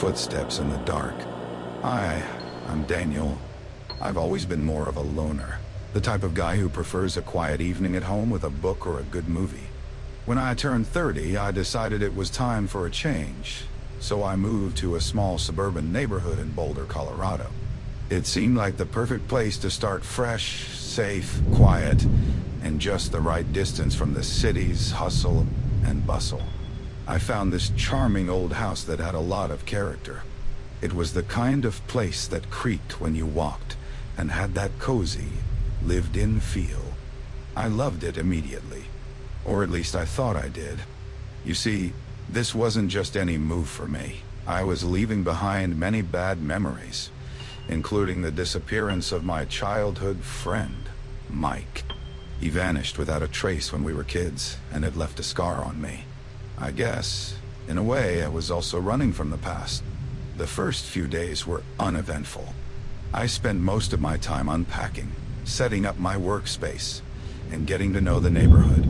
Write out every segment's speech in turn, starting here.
Footsteps in the dark. Hi, I'm Daniel. I've always been more of a loner, the type of guy who prefers a quiet evening at home with a book or a good movie. When I turned 30, I decided it was time for a change, so I moved to a small suburban neighborhood in Boulder, Colorado. It seemed like the perfect place to start fresh, safe, quiet, and just the right distance from the city's hustle and bustle. I found this charming old house that had a lot of character. It was the kind of place that creaked when you walked and had that cozy, lived-in feel. I loved it immediately, or at least I thought I did. You see, this wasn't just any move for me. I was leaving behind many bad memories, including the disappearance of my childhood friend, Mike. He vanished without a trace when we were kids, and it left a scar on me. I guess, in a way, I was also running from the past. The first few days were uneventful. I spent most of my time unpacking, setting up my workspace, and getting to know the neighborhood.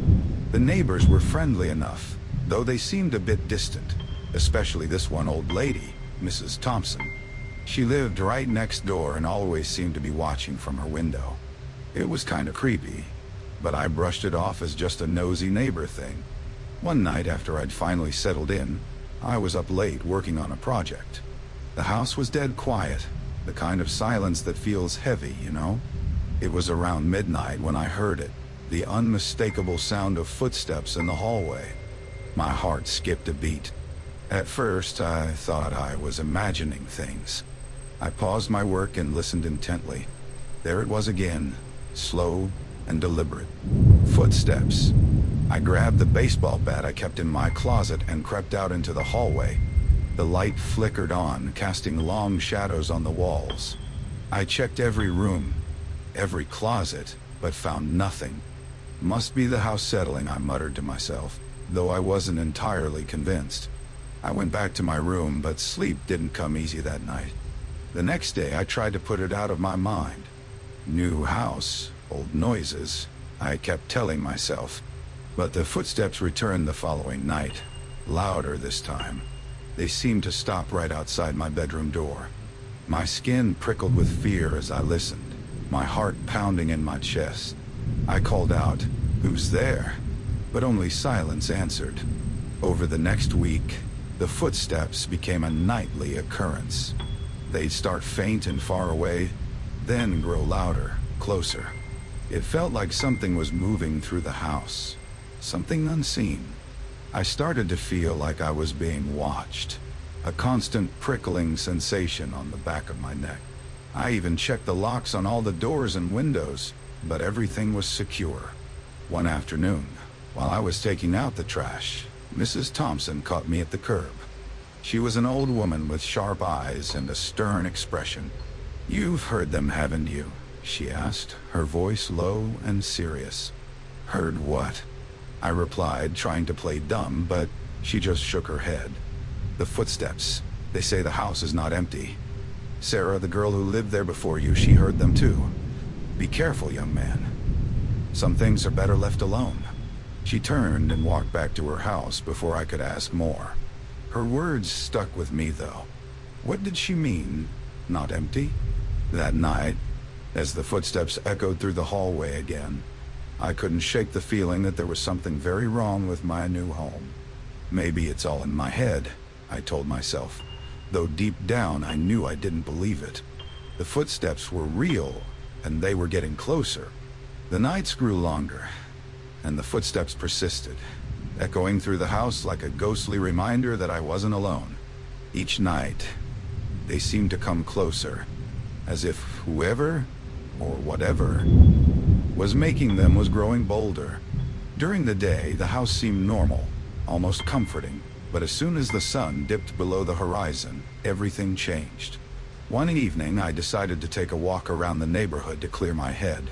The neighbors were friendly enough, though they seemed a bit distant, especially this one old lady, Mrs. Thompson. She lived right next door and always seemed to be watching from her window. It was kind of creepy, but I brushed it off as just a nosy neighbor thing. One night after I'd finally settled in, I was up late working on a project. The house was dead quiet, the kind of silence that feels heavy, you know? It was around midnight when I heard it, the unmistakable sound of footsteps in the hallway. My heart skipped a beat. At first, I thought I was imagining things. I paused my work and listened intently. There it was again, slow and deliberate. Footsteps. I grabbed the baseball bat I kept in my closet and crept out into the hallway. The light flickered on, casting long shadows on the walls. I checked every room, every closet, but found nothing. Must be the house settling, I muttered to myself, though I wasn't entirely convinced. I went back to my room, but sleep didn't come easy that night. The next day, I tried to put it out of my mind. New house, old noises, I kept telling myself. But the footsteps returned the following night, louder this time. They seemed to stop right outside my bedroom door. My skin prickled with fear as I listened, my heart pounding in my chest. I called out, "Who's there?" But only silence answered. Over the next week, the footsteps became a nightly occurrence. They'd start faint and far away, then grow louder, closer. It felt like something was moving through the house, something unseen. I started to feel like I was being watched, a constant prickling sensation on the back of my neck. I even checked the locks on all the doors and windows, but everything was secure. One afternoon, while I was taking out the trash, Mrs. Thompson caught me at the curb. She was an old woman with sharp eyes and a stern expression. "You've heard them, haven't you?" she asked, her voice low and serious. "Heard what?" I replied, trying to play dumb, but she just shook her head. "The footsteps. They say the house is not empty. Sarah, the girl who lived there before you, she heard them too. Be careful, young man. Some things are better left alone." She turned and walked back to her house before I could ask more. Her words stuck with me, though. What did she mean, not empty? That night, as the footsteps echoed through the hallway again, I couldn't shake the feeling that there was something very wrong with my new home. Maybe it's all in my head, I told myself, though deep down I knew I didn't believe it. The footsteps were real, and they were getting closer. The nights grew longer, and the footsteps persisted, echoing through the house like a ghostly reminder that I wasn't alone. Each night, they seemed to come closer, as if whoever, or whatever, was making them was growing bolder. During the day, the house seemed normal, almost comforting, but as soon as the sun dipped below the horizon, everything changed. One evening, I decided to take a walk around the neighborhood to clear my head.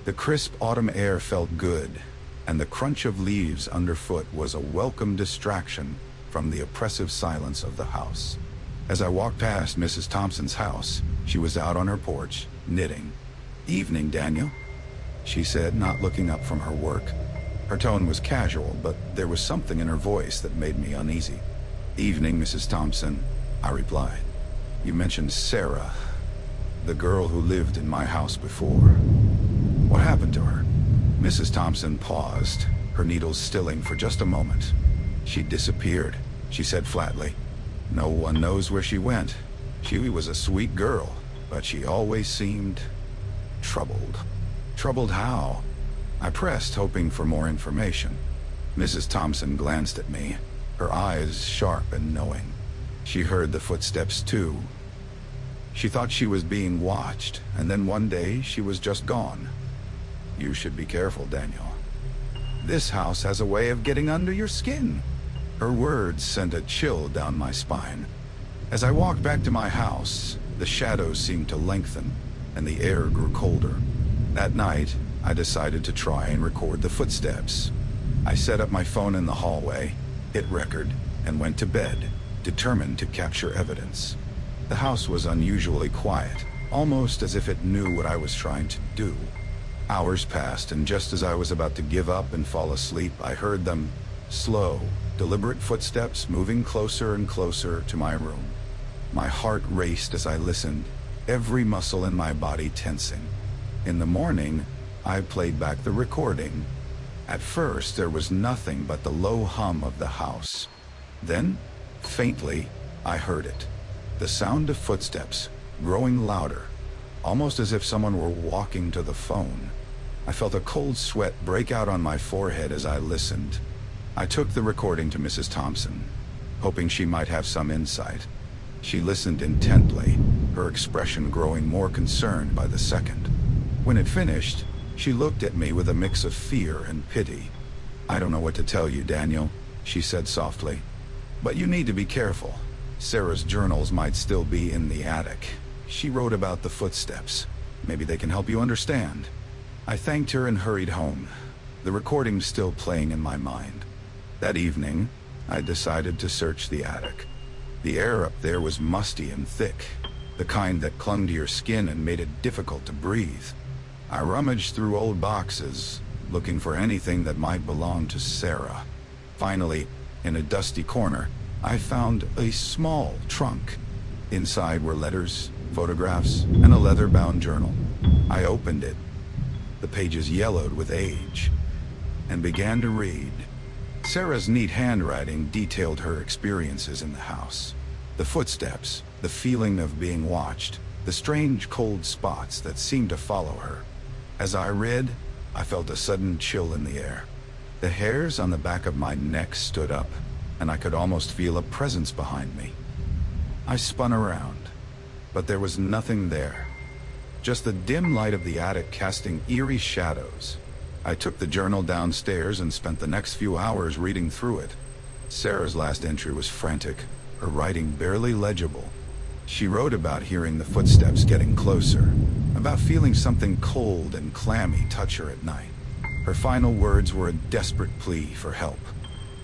The crisp autumn air felt good, and the crunch of leaves underfoot was a welcome distraction from the oppressive silence of the house. As I walked past Mrs. Thompson's house, she was out on her porch, knitting. "Evening, Daniel," she said, not looking up from her work. Her tone was casual, but there was something in her voice that made me uneasy. "Evening, Mrs. Thompson," I replied. You mentioned Sarah, the girl who lived in my house before. What happened to her? Mrs. Thompson paused, her needles stilling for just a moment. She disappeared, she said flatly. No one knows where she went. She was a sweet girl, but she always seemed troubled. Troubled how? I pressed, hoping for more information. Mrs. Thompson glanced at me, her eyes sharp and knowing. She heard the footsteps too. She thought she was being watched, and then one day she was just gone. You should be careful, Daniel. This house has a way of getting under your skin. Her words sent a chill down my spine. As I walked back to my house, the shadows seemed to lengthen, and the air grew colder. That night, I decided to try and record the footsteps. I set up my phone in the hallway, hit record, and went to bed, determined to capture evidence. The house was unusually quiet, almost as if it knew what I was trying to do. Hours passed, and just as I was about to give up and fall asleep, I heard them, slow, deliberate footsteps moving closer and closer to my room. My heart raced as I listened, every muscle in my body tensing. In the morning, I played back the recording. At first, there was nothing but the low hum of the house. Then, faintly, I heard it. The sound of footsteps, growing louder, almost as if someone were walking to the phone. I felt a cold sweat break out on my forehead as I listened. I took the recording to Mrs. Thompson, hoping she might have some insight. She listened intently, her expression growing more concerned by the second. When it finished, she looked at me with a mix of fear and pity. I don't know what to tell you, Daniel, she said softly. But you need to be careful. Sarah's journals might still be in the attic. She wrote about the footsteps. Maybe they can help you understand. I thanked her and hurried home, the recording still playing in my mind. That evening, I decided to search the attic. The air up there was musty and thick, the kind that clung to your skin and made it difficult to breathe. I rummaged through old boxes, looking for anything that might belong to Sarah. Finally, in a dusty corner, I found a small trunk. Inside were letters, photographs, and a leather-bound journal. I opened it. The pages yellowed with age, and began to read. Sarah's neat handwriting detailed her experiences in the house. The footsteps, the feeling of being watched, the strange cold spots that seemed to follow her. As I read, I felt a sudden chill in the air. The hairs on the back of my neck stood up, and I could almost feel a presence behind me. I spun around, but there was nothing there. Just the dim light of the attic casting eerie shadows. I took the journal downstairs and spent the next few hours reading through it. Sarah's last entry was frantic, her writing barely legible. She wrote about hearing the footsteps getting closer, about feeling something cold and clammy touch her at night. Her final words were a desperate plea for help.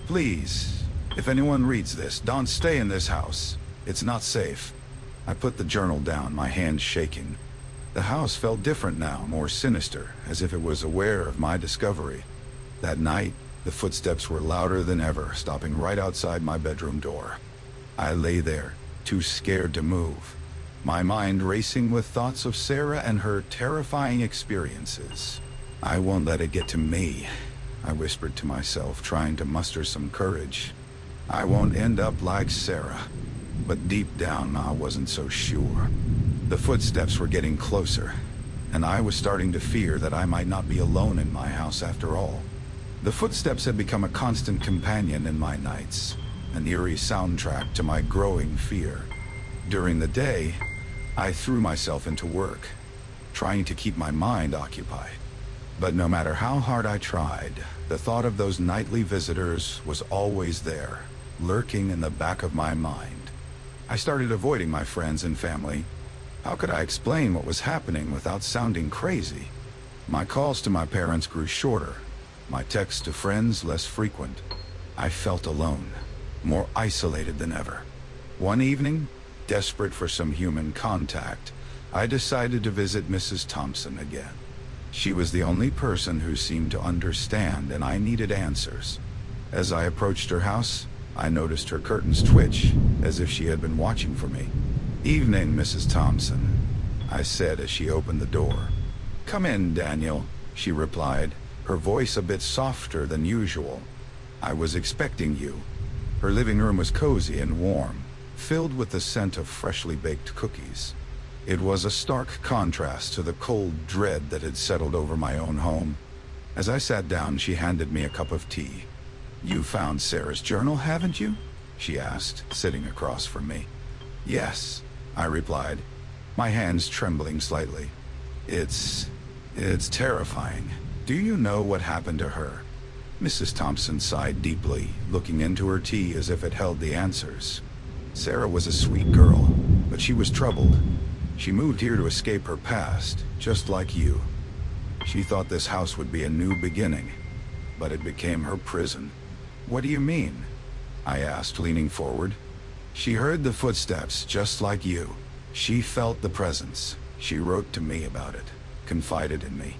Please, if anyone reads this, don't stay in this house. It's not safe. I put the journal down, my hands shaking. The house felt different now, more sinister, as if it was aware of my discovery. That night, the footsteps were louder than ever, stopping right outside my bedroom door. I lay there, too scared to move, my mind racing with thoughts of Sarah and her terrifying experiences. I won't let it get to me, I whispered to myself, trying to muster some courage. I won't end up like Sarah. But deep down, I wasn't so sure. The footsteps were getting closer, and I was starting to fear that I might not be alone in my house after all. The footsteps had become a constant companion in my nights, an eerie soundtrack to my growing fear. During the day, I threw myself into work, trying to keep my mind occupied. But no matter how hard I tried, the thought of those nightly visitors was always there, lurking in the back of my mind. I started avoiding my friends and family. How could I explain what was happening without sounding crazy? My calls to my parents grew shorter, my texts to friends less frequent. I felt alone, more isolated than ever. One evening, desperate for some human contact, I decided to visit Mrs. Thompson again. She was the only person who seemed to understand, and I needed answers. As I approached her house, I noticed her curtains twitch, as if she had been watching for me. "Evening, Mrs. Thompson," I said as she opened the door. "Come in, Daniel," she replied, her voice a bit softer than usual. "I was expecting you." Her living room was cozy and warm, filled with the scent of freshly baked cookies. It was a stark contrast to the cold dread that had settled over my own home. As I sat down, she handed me a cup of tea. "You found Sarah's journal, haven't you?" she asked, sitting across from me. "Yes," I replied, my hands trembling slightly. It's terrifying. Do you know what happened to her?" Mrs. Thompson sighed deeply, looking into her tea as if it held the answers. "Sarah was a sweet girl, but she was troubled. She moved here to escape her past, just like you. She thought this house would be a new beginning, but it became her prison." "What do you mean?" I asked, leaning forward. "She heard the footsteps, just like you. She felt the presence. She wrote to me about it, confided in me.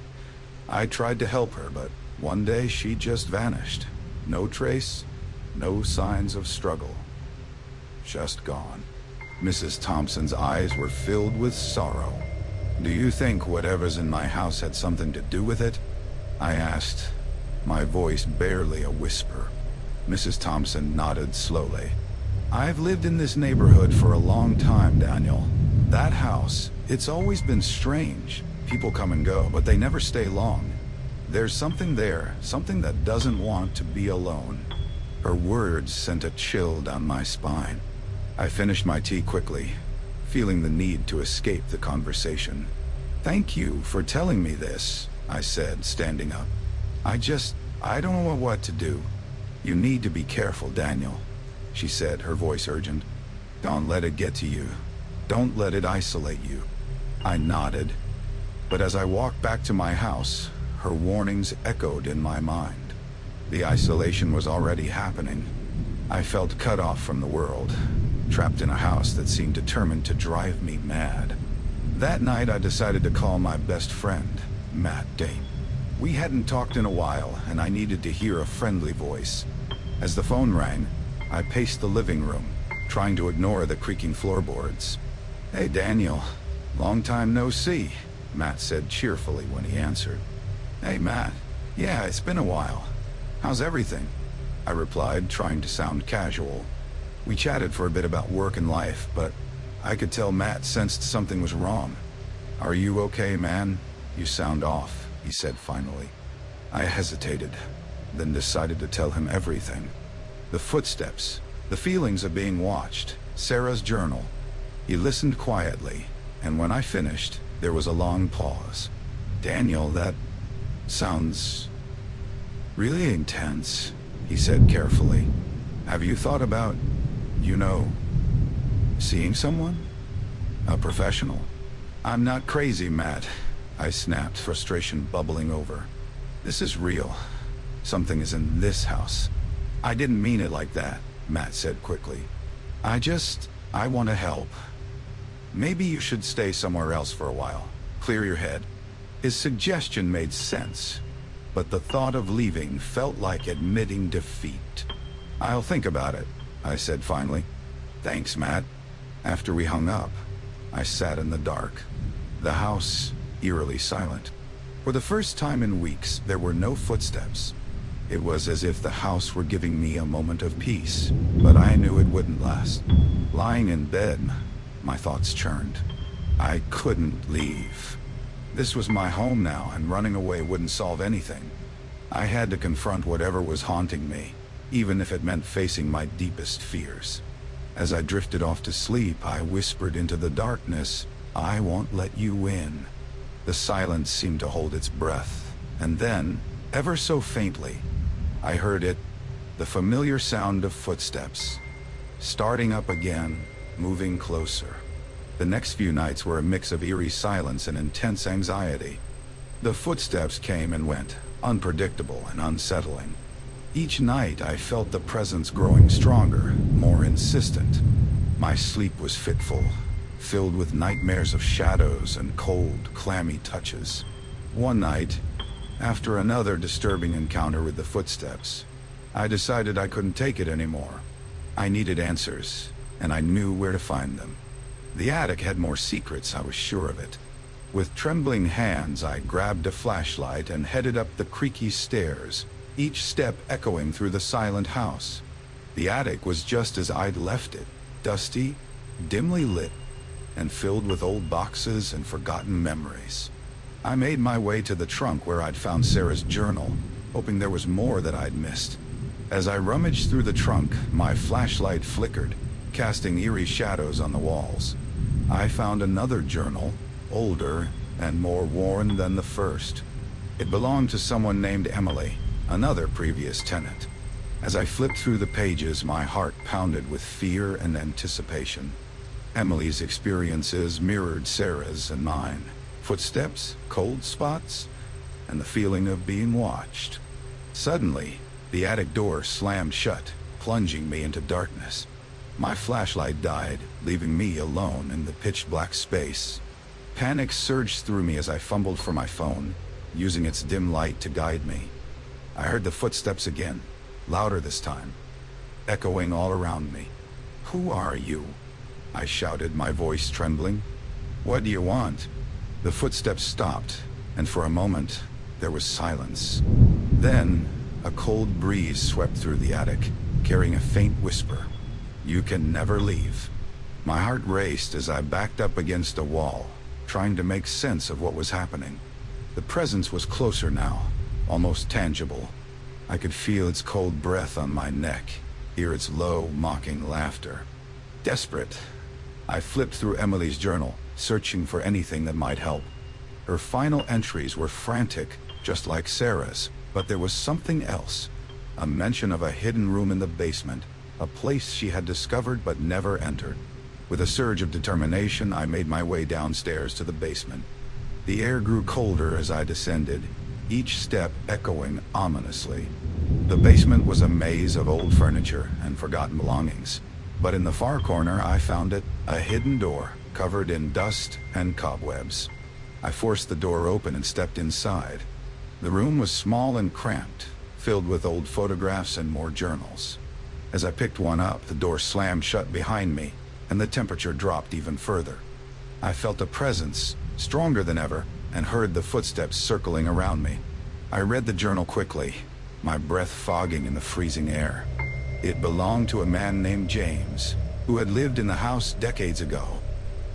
I tried to help her, but one day she just vanished. No trace, no signs of struggle. Just gone." Mrs. Thompson's eyes were filled with sorrow. "Do you think whatever's in my house had something to do with it?" I asked, my voice barely a whisper. Mrs. Thompson nodded slowly. "I've lived in this neighborhood for a long time, Daniel. That house, it's always been strange. People come and go, but they never stay long. There's something there, something that doesn't want to be alone." Her words sent a chill down my spine. I finished my tea quickly, feeling the need to escape the conversation. "Thank you for telling me this," I said, standing up. I don't know what to do." "You need to be careful, Daniel," she said, her voice urgent. "Don't let it get to you. Don't let it isolate you." I nodded, but as I walked back to my house, her warnings echoed in my mind. The isolation was already happening. I felt cut off from the world, trapped in a house that seemed determined to drive me mad. That night I decided to call my best friend, Matt Dane. We hadn't talked in a while, and I needed to hear a friendly voice. As the phone rang, I paced the living room, trying to ignore the creaking floorboards. "Hey, Daniel. Long time no see," Matt said cheerfully when he answered. "Hey, Matt. Yeah, it's been a while. How's everything?" I replied, trying to sound casual. We chatted for a bit about work and life, but I could tell Matt sensed something was wrong. "Are you okay, man? You sound off," he said finally. I hesitated, then decided to tell him everything. The footsteps, the feelings of being watched, Sarah's journal. He listened quietly, and when I finished, there was a long pause. "Daniel, that sounds really intense," he said carefully. "Have you thought about, seeing someone? A professional?" "I'm not crazy, Matt," I snapped, frustration bubbling over. "This is real. Something is in this house." "I didn't mean it like that," Matt said quickly. I want to help. Maybe you should stay somewhere else for a while. Clear your head." His suggestion made sense, but the thought of leaving felt like admitting defeat. "I'll think about it," I said finally. "Thanks, Matt." After we hung up, I sat in the dark, the house eerily silent. For the first time in weeks, there were no footsteps. It was as if the house were giving me a moment of peace, but I knew it wouldn't last. Lying in bed, my thoughts churned. I couldn't leave. This was my home now, and running away wouldn't solve anything. I had to confront whatever was haunting me, even if it meant facing my deepest fears. As I drifted off to sleep, I whispered into the darkness, "I won't let you in." The silence seemed to hold its breath, and then, ever so faintly, I heard it, the familiar sound of footsteps. Starting up again, moving closer. The next few nights were a mix of eerie silence and intense anxiety. The footsteps came and went, unpredictable and unsettling. Each night I felt the presence growing stronger, more insistent. My sleep was fitful, filled with nightmares of shadows and cold, clammy touches. One night, after another disturbing encounter with the footsteps, I decided I couldn't take it anymore. I needed answers, and I knew where to find them. The attic had more secrets, I was sure of it. With trembling hands, I grabbed a flashlight and headed up the creaky stairs, each step echoing through the silent house. The attic was just as I'd left it, dusty, dimly lit, and filled with old boxes and forgotten memories. I made my way to the trunk where I'd found Sarah's journal, hoping there was more that I'd missed. As I rummaged through the trunk, my flashlight flickered, casting eerie shadows on the walls. I found another journal, older and more worn than the first. It belonged to someone named Emily, another previous tenant. As I flipped through the pages, my heart pounded with fear and anticipation. Emily's experiences mirrored Sarah's and mine. Footsteps, cold spots, and the feeling of being watched. Suddenly, the attic door slammed shut, plunging me into darkness. My flashlight died, leaving me alone in the pitch-black space. Panic surged through me as I fumbled for my phone, using its dim light to guide me. I heard the footsteps again, louder this time, echoing all around me. "Who are you?" I shouted, my voice trembling. "What do you want?" The footsteps stopped, and for a moment, there was silence. Then, a cold breeze swept through the attic, carrying a faint whisper. "You can never leave." My heart raced as I backed up against a wall, trying to make sense of what was happening. The presence was closer now, almost tangible. I could feel its cold breath on my neck, hear its low, mocking laughter. Desperate, I flipped through Emily's journal, searching for anything that might help. Her final entries were frantic, just like Sarah's, but there was something else. A mention of a hidden room in the basement, a place she had discovered but never entered. With a surge of determination, I made my way downstairs to the basement. The air grew colder as I descended, each step echoing ominously. The basement was a maze of old furniture and forgotten belongings. But in the far corner, I found it, a hidden door, covered in dust and cobwebs. I forced the door open and stepped inside. The room was small and cramped, filled with old photographs and more journals. As I picked one up, the door slammed shut behind me, and the temperature dropped even further. I felt a presence, stronger than ever, and heard the footsteps circling around me. I read the journal quickly, my breath fogging in the freezing air. It belonged to a man named James, who had lived in the house decades ago.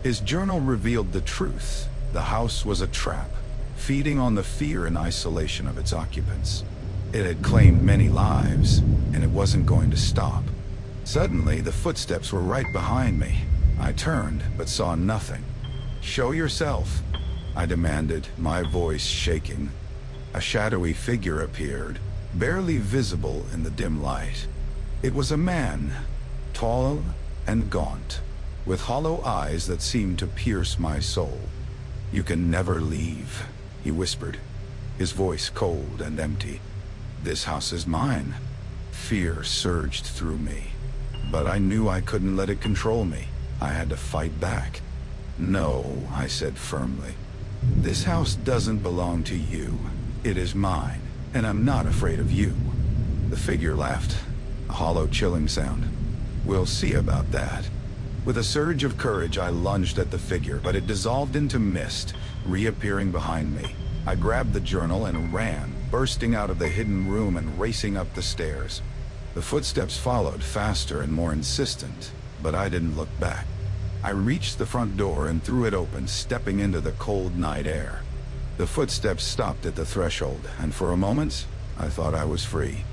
His journal revealed the truth. The house was a trap, feeding on the fear and isolation of its occupants. It had claimed many lives, and it wasn't going to stop. Suddenly, the footsteps were right behind me. I turned, but saw nothing. "Show yourself," I demanded, my voice shaking. A shadowy figure appeared, barely visible in the dim light. It was a man, tall and gaunt, with hollow eyes that seemed to pierce my soul. "You can never leave," he whispered, his voice cold and empty. "This house is mine." Fear surged through me, but I knew I couldn't let it control me. I had to fight back. "No," I said firmly. "This house doesn't belong to you. It is mine, and I'm not afraid of you." The figure laughed, a hollow, chilling sound. "We'll see about that." With a surge of courage, I lunged at the figure, but it dissolved into mist, reappearing behind me. I grabbed the journal and ran, bursting out of the hidden room and racing up the stairs. The footsteps followed, faster and more insistent, but I didn't look back. I reached the front door and threw it open, stepping into the cold night air. The footsteps stopped at the threshold, and for a moment, I thought I was free.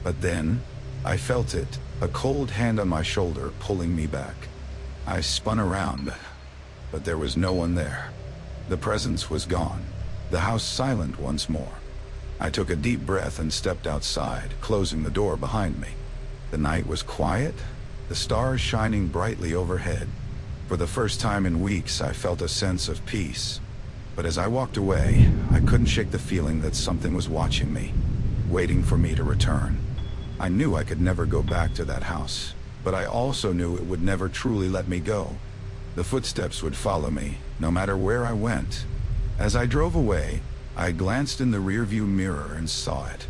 But then, I felt it, a cold hand on my shoulder pulling me back. I spun around, but there was no one there. The presence was gone, the house silent once more. I took a deep breath and stepped outside, closing the door behind me. The night was quiet, the stars shining brightly overhead. For the first time in weeks, I felt a sense of peace. But as I walked away, I couldn't shake the feeling that something was watching me, waiting for me to return. I knew I could never go back to that house, but I also knew it would never truly let me go. The footsteps would follow me, no matter where I went. As I drove away, I glanced in the rearview mirror and saw it,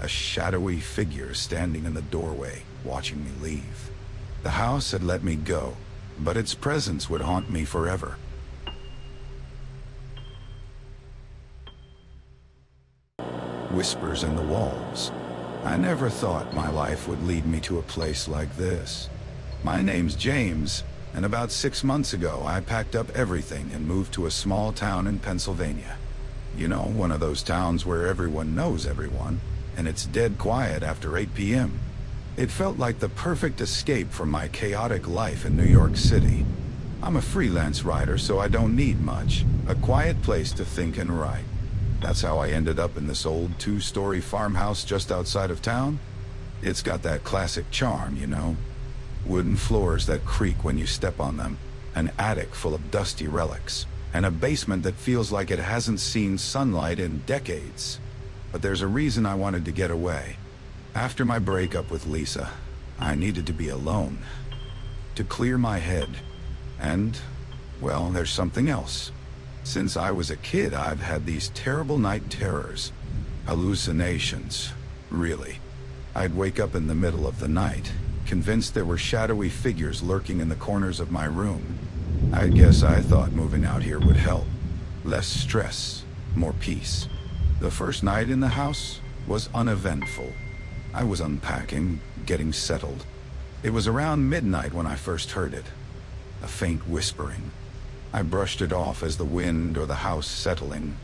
a shadowy figure standing in the doorway, watching me leave. The house had let me go, but its presence would haunt me forever. Whispers in the walls. I never thought my life would lead me to a place like this. My name's James, and about 6 months ago I packed up everything and moved to a small town in Pennsylvania. You know, one of those towns where everyone knows everyone, and it's dead quiet after 8 p.m. It felt like the perfect escape from my chaotic life in New York City. I'm a freelance writer, so I don't need much. A quiet place to think and write. That's how I ended up in this old 2-story farmhouse just outside of town. It's got that classic charm, you know. Wooden floors that creak when you step on them, an attic full of dusty relics, and a basement that feels like it hasn't seen sunlight in decades. But there's a reason I wanted to get away. After my breakup with Lisa, I needed to be alone, to clear my head. And, well, there's something else. Since I was a kid, I've had these terrible night terrors. Hallucinations, really. I'd wake up in the middle of the night, convinced there were shadowy figures lurking in the corners of my room. I guess I thought moving out here would help. Less stress, more peace. The first night in the house was uneventful. I was unpacking, getting settled. It was around midnight when I first heard it. A faint whispering. I brushed it off as the wind or the house settling.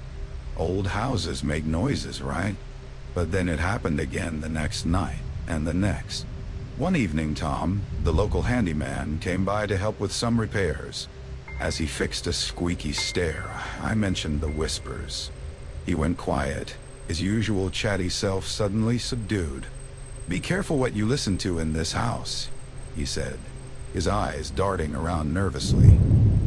Old houses make noises, right? But then it happened again the next night, and the next. One evening, Tom, the local handyman, came by to help with some repairs. As he fixed a squeaky stair, I mentioned the whispers. He went quiet, his usual chatty self suddenly subdued. "Be careful what you listen to in this house," he said, his eyes darting around nervously.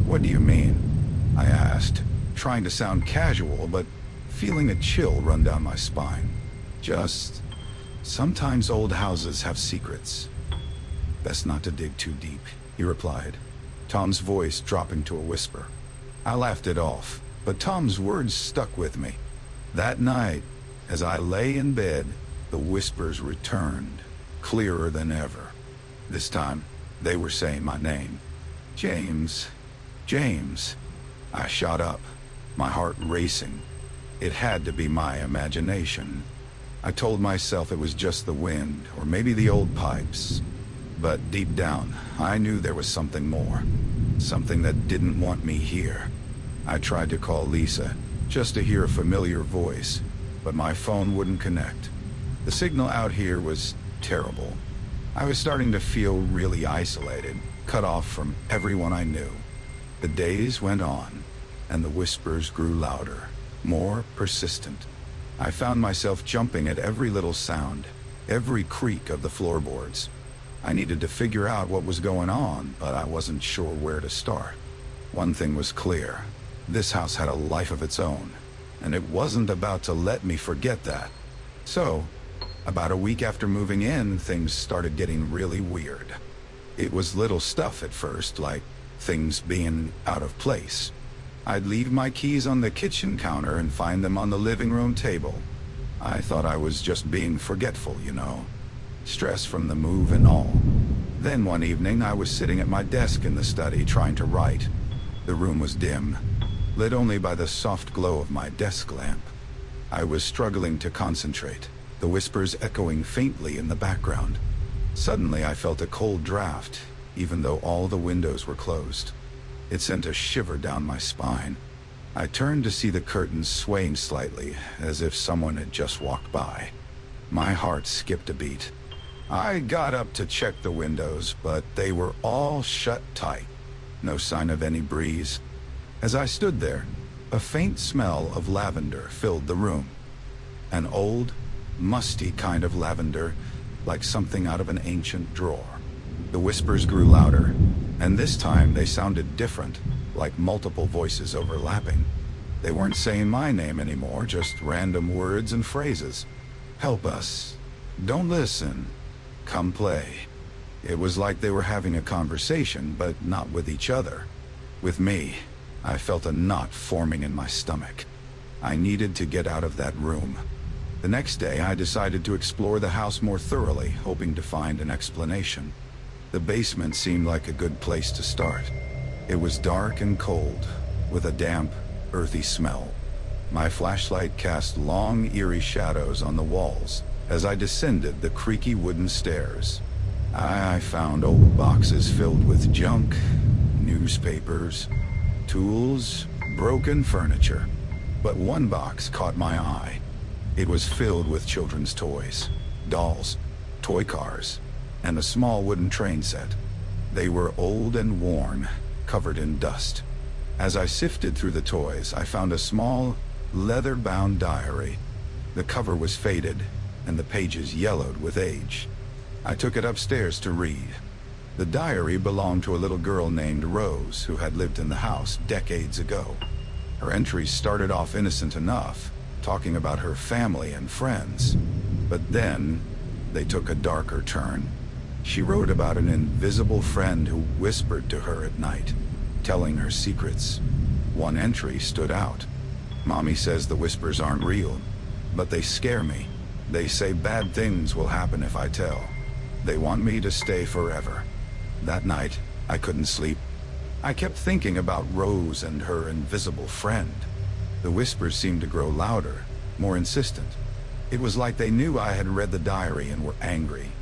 "What do you mean?" I asked, trying to sound casual, but feeling a chill run down my spine. "Just, sometimes old houses have secrets." "Best not to dig too deep," he replied, Tom's voice dropping to a whisper. I laughed it off, but Tom's words stuck with me. That night, as I lay in bed, the whispers returned, clearer than ever. This time, they were saying my name. "James, James." I shot up, my heart racing. It had to be my imagination. I told myself it was just the wind, or maybe the old pipes. But deep down, I knew there was something more. Something that didn't want me here. I tried to call Lisa, just to hear a familiar voice, but my phone wouldn't connect. The signal out here was terrible. I was starting to feel really isolated, cut off from everyone I knew. The days went on, and the whispers grew louder, more persistent. I found myself jumping at every little sound, every creak of the floorboards. I needed to figure out what was going on, but I wasn't sure where to start. One thing was clear. This house had a life of its own, and it wasn't about to let me forget that. So, about a week after moving in, things started getting really weird. It was little stuff at first, like things being out of place. I'd leave my keys on the kitchen counter and find them on the living room table. I thought I was just being forgetful, you know. Stress from the move and all. Then one evening, I was sitting at my desk in the study trying to write. The room was dim, lit only by the soft glow of my desk lamp. I was struggling to concentrate, the whispers echoing faintly in the background. Suddenly, I felt a cold draft, even though all the windows were closed. It sent a shiver down my spine. I turned to see the curtains swaying slightly, as if someone had just walked by. My heart skipped a beat. I got up to check the windows, but they were all shut tight. No sign of any breeze. As I stood there, a faint smell of lavender filled the room. An old, musty kind of lavender, like something out of an ancient drawer. The whispers grew louder, and this time they sounded different, like multiple voices overlapping. They weren't saying my name anymore, just random words and phrases. "Help us. Don't listen. Come play." It was like they were having a conversation, but not with each other. With me, I felt a knot forming in my stomach. I needed to get out of that room. The next day, I decided to explore the house more thoroughly, hoping to find an explanation. The basement seemed like a good place to start. It was dark and cold, with a damp, earthy smell. My flashlight cast long, eerie shadows on the walls as I descended the creaky wooden stairs. I found old boxes filled with junk, newspapers, tools, broken furniture. But one box caught my eye. It was filled with children's toys, dolls, toy cars, and a small wooden train set. They were old and worn, covered in dust. As I sifted through the toys, I found a small, leather-bound diary. The cover was faded, and the pages yellowed with age. I took it upstairs to read. The diary belonged to a little girl named Rose who had lived in the house decades ago. Her entries started off innocent enough, talking about her family and friends. But then, they took a darker turn. She wrote about an invisible friend who whispered to her at night, telling her secrets. One entry stood out. Mommy says the whispers aren't real, but they scare me. They say bad things will happen if I tell. They want me to stay forever. That night, I couldn't sleep. I kept thinking about Rose and her invisible friend. The whispers seemed to grow louder, more insistent. It was like they knew I had read the diary and were angry.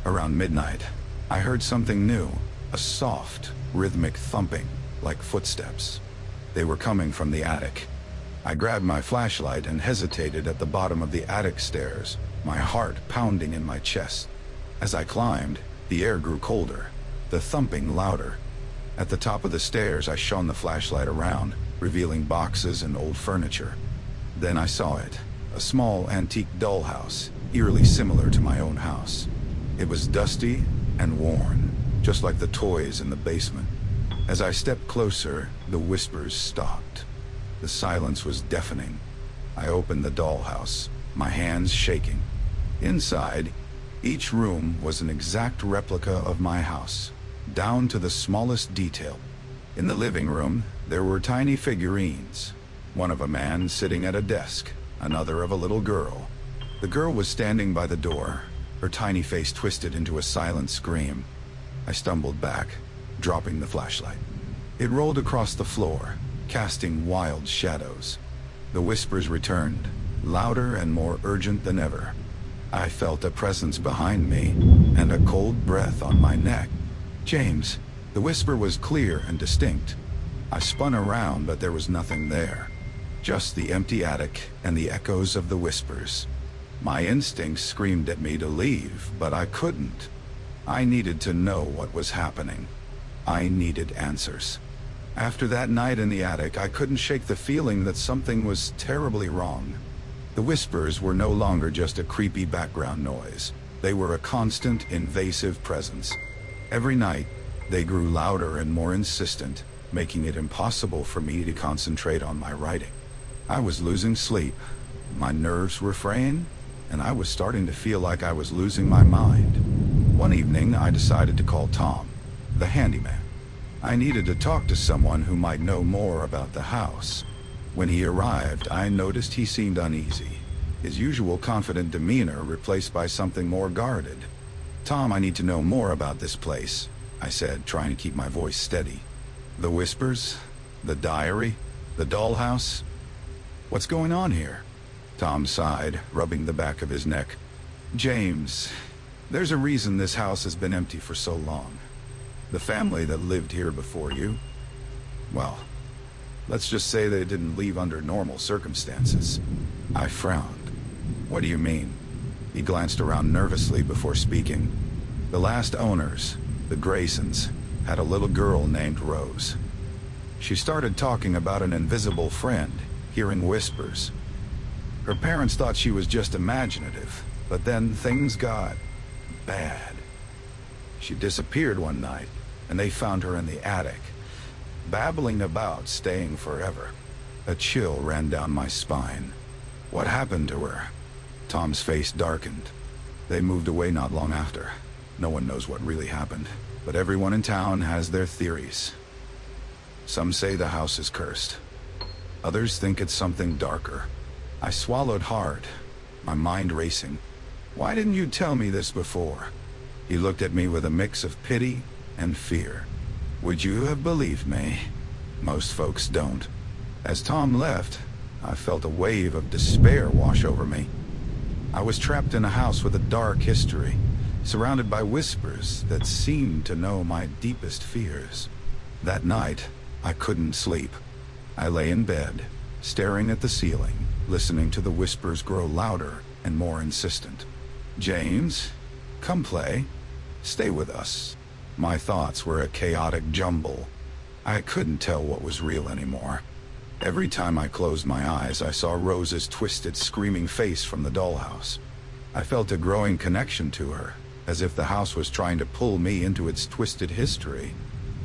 Around midnight, I heard something new, a soft, rhythmic thumping, like footsteps. They were coming from the attic. I grabbed my flashlight and hesitated at the bottom of the attic stairs, my heart pounding in my chest. As I climbed, the air grew colder, the thumping louder. At the top of the stairs, I shone the flashlight around, revealing boxes and old furniture. Then I saw it, a small antique dollhouse, eerily similar to my own house. It was dusty and worn, just like the toys in the basement. As I stepped closer, the whispers stopped. The silence was deafening. I opened the dollhouse, my hands shaking. Inside, each room was an exact replica of my house, down to the smallest detail. In the living room, there were tiny figurines. One of a man sitting at a desk, another of a little girl. The girl was standing by the door, her tiny face twisted into a silent scream. I stumbled back, dropping the flashlight. It rolled across the floor, casting wild shadows. The whispers returned, louder and more urgent than ever. I felt a presence behind me, and a cold breath on my neck. James. The whisper was clear and distinct. I spun around, but there was nothing there. Just the empty attic and the echoes of the whispers. My instincts screamed at me to leave, but I couldn't. I needed to know what was happening. I needed answers. After that night in the attic, I couldn't shake the feeling that something was terribly wrong. The whispers were no longer just a creepy background noise. They were a constant, invasive presence. Every night, they grew louder and more insistent, making it impossible for me to concentrate on my writing. I was losing sleep, my nerves were fraying, and I was starting to feel like I was losing my mind. One evening, I decided to call Tom, the handyman. I needed to talk to someone who might know more about the house. When he arrived, I noticed he seemed uneasy, his usual confident demeanor replaced by something more guarded. "Tom, I need to know more about this place," I said, trying to keep my voice steady. "The whispers? The diary? The dollhouse? What's going on here?" Tom sighed, rubbing the back of his neck. "James, there's a reason this house has been empty for so long. The family that lived here before you, well, let's just say they didn't leave under normal circumstances." I frowned. "What do you mean?" He glanced around nervously before speaking. "The last owners, the Graysons, had a little girl named Rose. She started talking about an invisible friend, hearing whispers. Her parents thought she was just imaginative, but then things got bad. She disappeared one night, and they found her in the attic, babbling about staying forever. A chill ran down my spine. What happened to her?" Tom's face darkened. "They moved away not long after. No one knows what really happened, but everyone in town has their theories. Some say the house is cursed. Others think it's something darker." I swallowed hard, my mind racing. "Why didn't you tell me this before?" He looked at me with a mix of pity and fear. Would you have believed me? Most folks don't. As Tom left, I felt a wave of despair wash over me. I was trapped in a house with a dark history, surrounded by whispers that seemed to know my deepest fears. That night, I couldn't sleep. I lay in bed, staring at the ceiling, listening to the whispers grow louder and more insistent. James, come play. Stay with us. My thoughts were a chaotic jumble. I couldn't tell what was real anymore. Every time I closed my eyes, I saw Rose's twisted, screaming face from the dollhouse. I felt a growing connection to her, as if the house was trying to pull me into its twisted history.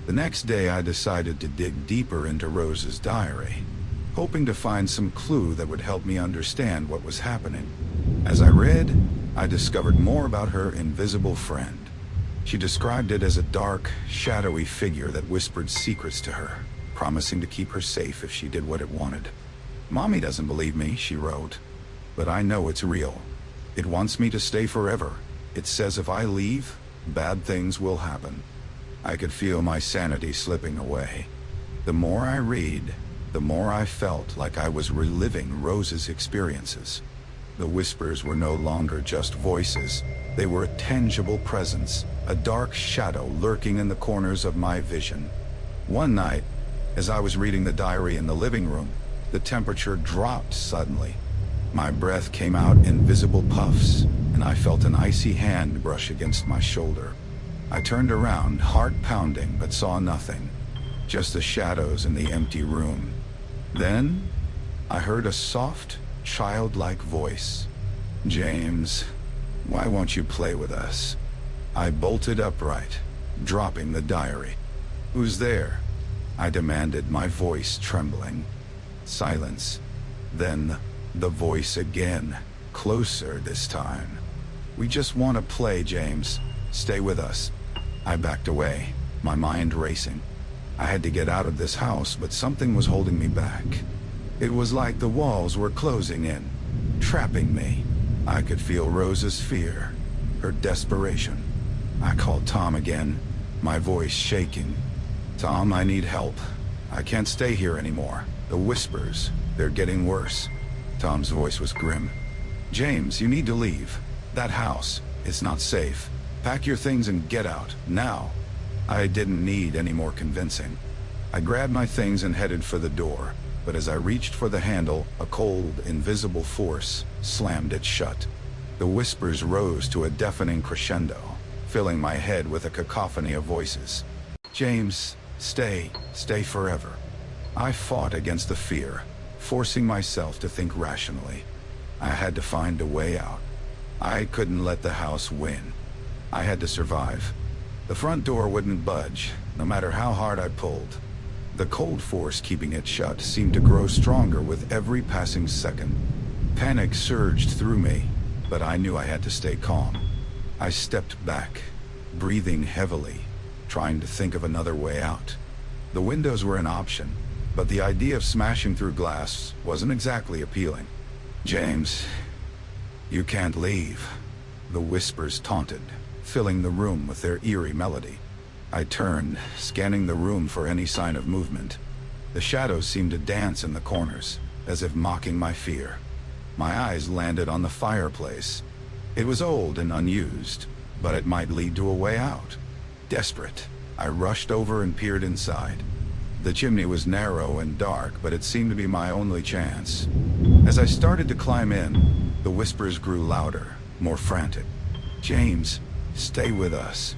The next day, I decided to dig deeper into Rose's diary, hoping to find some clue that would help me understand what was happening. As I read, I discovered more about her invisible friend. She described it as a dark, shadowy figure that whispered secrets to her, promising to keep her safe if she did what it wanted. Mommy doesn't believe me, she wrote, but I know it's real. It wants me to stay forever. It says if I leave, bad things will happen. I could feel my sanity slipping away. The more I read, the more I felt like I was reliving Rose's experiences. The whispers were no longer just voices. They were a tangible presence, a dark shadow lurking in the corners of my vision. One night, as I was reading the diary in the living room, the temperature dropped suddenly. My breath came out in visible puffs, and I felt an icy hand brush against my shoulder. I turned around, heart pounding, but saw nothing, just the shadows in the empty room. Then, I heard a soft, childlike voice. James, why won't you play with us? I bolted upright, dropping the diary. Who's there? I demanded, my voice trembling. Silence. Then, the voice again, closer this time. We just want to play, James. Stay with us. I backed away, my mind racing. I had to get out of this house, but something was holding me back. It was like the walls were closing in, trapping me. I could feel Rose's fear, her desperation. I called Tom again, my voice shaking. Tom, I need help. I can't stay here anymore. The whispers, they're getting worse. Tom's voice was grim. James, you need to leave. That house, it's not safe. Pack your things and get out, now. I didn't need any more convincing. I grabbed my things and headed for the door, but as I reached for the handle, a cold, invisible force slammed it shut. The whispers rose to a deafening crescendo, filling my head with a cacophony of voices. James, stay forever. I fought against the fear, forcing myself to think rationally. I had to find a way out. I couldn't let the house win. I had to survive. The front door wouldn't budge, no matter how hard I pulled. The cold force keeping it shut seemed to grow stronger with every passing second. Panic surged through me, but I knew I had to stay calm. I stepped back, breathing heavily, trying to think of another way out. The windows were an option, but the idea of smashing through glass wasn't exactly appealing. James, you can't leave, the whispers taunted, filling the room with their eerie melody. I turned, scanning the room for any sign of movement. The shadows seemed to dance in the corners, as if mocking my fear. My eyes landed on the fireplace. It was old and unused, but it might lead to a way out. Desperate, I rushed over and peered inside. The chimney was narrow and dark, but it seemed to be my only chance. As I started to climb in, the whispers grew louder, more frantic. James, stay with us.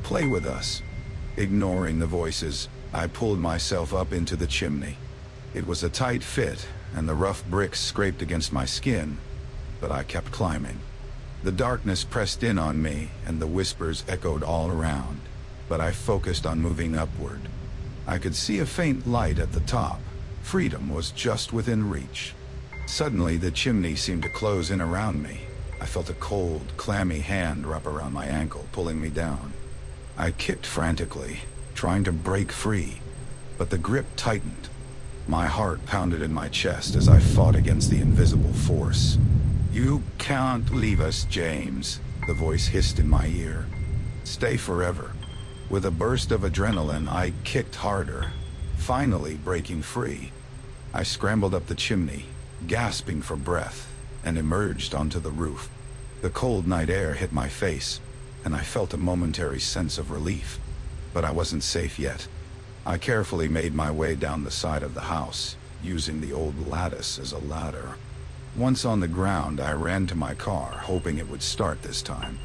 Play with us. Ignoring the voices, I pulled myself up into the chimney. It was a tight fit, and the rough bricks scraped against my skin, but I kept climbing. The darkness pressed in on me, and the whispers echoed all around, but I focused on moving upward. I could see a faint light at the top. Freedom was just within reach. Suddenly, the chimney seemed to close in around me. I felt a cold, clammy hand wrap around my ankle, pulling me down. I kicked frantically, trying to break free, but the grip tightened. My heart pounded in my chest as I fought against the invisible force. You can't leave us, James, the voice hissed in my ear. Stay forever. With a burst of adrenaline, I kicked harder, finally breaking free. I scrambled up the chimney, gasping for breath, and emerged onto the roof. The cold night air hit my face, and I felt a momentary sense of relief. But I wasn't safe yet. I carefully made my way down the side of the house, using the old lattice as a ladder. Once on the ground, I ran to my car, hoping it would start this time.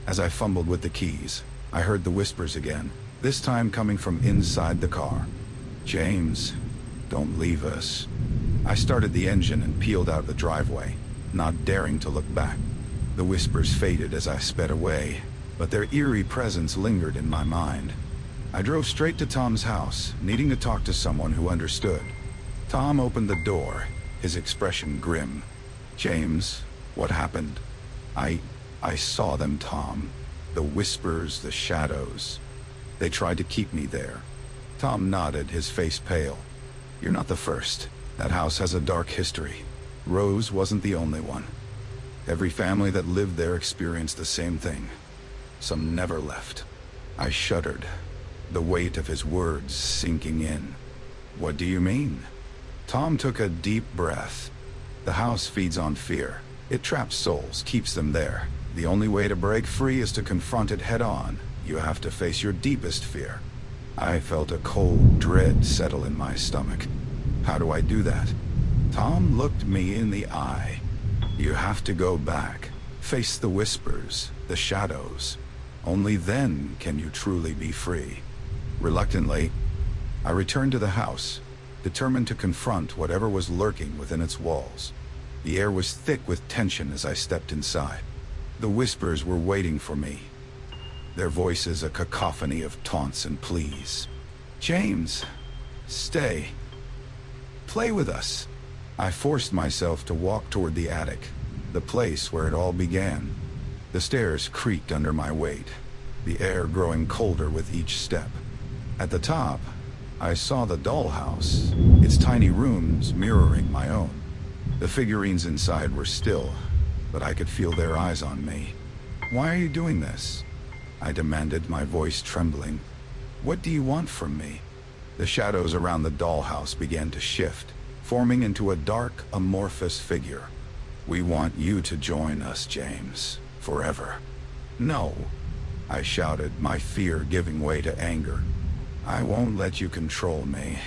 As I fumbled with the keys, I heard the whispers again, this time coming from inside the car. "James, don't leave us." I started the engine and peeled out the driveway, not daring to look back. The whispers faded as I sped away, but their eerie presence lingered in my mind. I drove straight to Tom's house, needing to talk to someone who understood. Tom opened the door, his expression grim. "James, what happened?" I saw them, Tom. The whispers, the shadows. They tried to keep me there. Tom nodded, his face pale. "You're not the first. That house has a dark history. Rose wasn't the only one. Every family that lived there experienced the same thing. Some never left." I shuddered, the weight of his words sinking in. "What do you mean?" Tom took a deep breath. "The house feeds on fear. It traps souls, keeps them there. The only way to break free is to confront it head on. You have to face your deepest fear." I felt a cold dread settle in my stomach. How do I do that? Tom looked me in the eye. "You have to go back, face the whispers, the shadows. Only then can you truly be free." Reluctantly, I returned to the house, determined to confront whatever was lurking within its walls. The air was thick with tension as I stepped inside. The whispers were waiting for me, their voices a cacophony of taunts and pleas. "James, stay. Play with us." I forced myself to walk toward the attic, the place where it all began. The stairs creaked under my weight, the air growing colder with each step. At the top, I saw the dollhouse, its tiny rooms mirroring my own. The figurines inside were still, but I could feel their eyes on me. "Why are you doing this?" I demanded, my voice trembling. "What do you want from me?" The shadows around the dollhouse began to shift, forming into a dark, amorphous figure. "We want you to join us, James, forever." "No," I shouted, my fear giving way to anger. "I won't let you control me."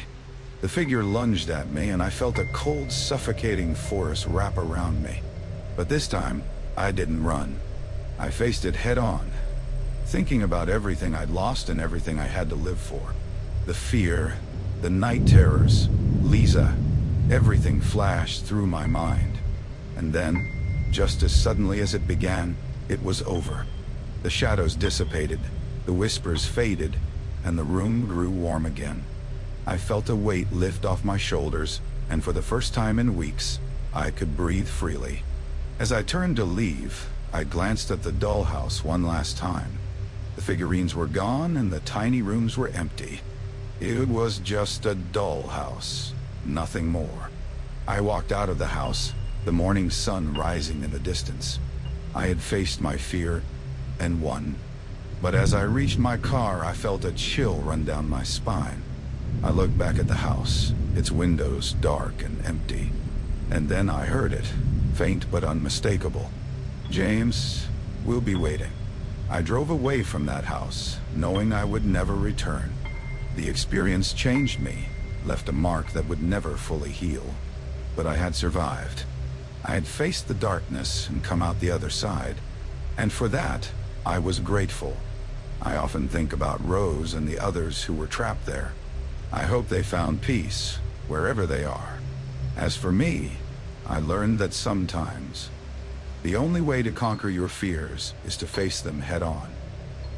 The figure lunged at me, and I felt a cold, suffocating force wrap around me. But this time, I didn't run. I faced it head on, thinking about everything I'd lost and everything I had to live for. The fear, the night terrors, Lisa, everything flashed through my mind. And then, just as suddenly as it began, it was over. The shadows dissipated, the whispers faded, and the room grew warm again. I felt a weight lift off my shoulders, and for the first time in weeks, I could breathe freely. As I turned to leave, I glanced at the dollhouse one last time. The figurines were gone and the tiny rooms were empty. It was just a dollhouse, nothing more. I walked out of the house, the morning sun rising in the distance. I had faced my fear and won. But as I reached my car, I felt a chill run down my spine. I looked back at the house, its windows dark and empty. And then I heard it, faint but unmistakable. "James, we'll be waiting." I drove away from that house, knowing I would never return. The experience changed me, left a mark that would never fully heal. But I had survived. I had faced the darkness and come out the other side. And for that, I was grateful. I often think about Rose and the others who were trapped there. I hope they found peace, wherever they are. As for me, I learned that sometimes the only way to conquer your fears is to face them head on,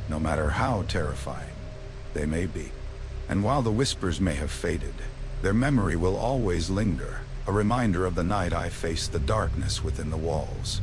no matter how terrifying they may be. And while the whispers may have faded, their memory will always linger, a reminder of the night I faced the darkness within the walls.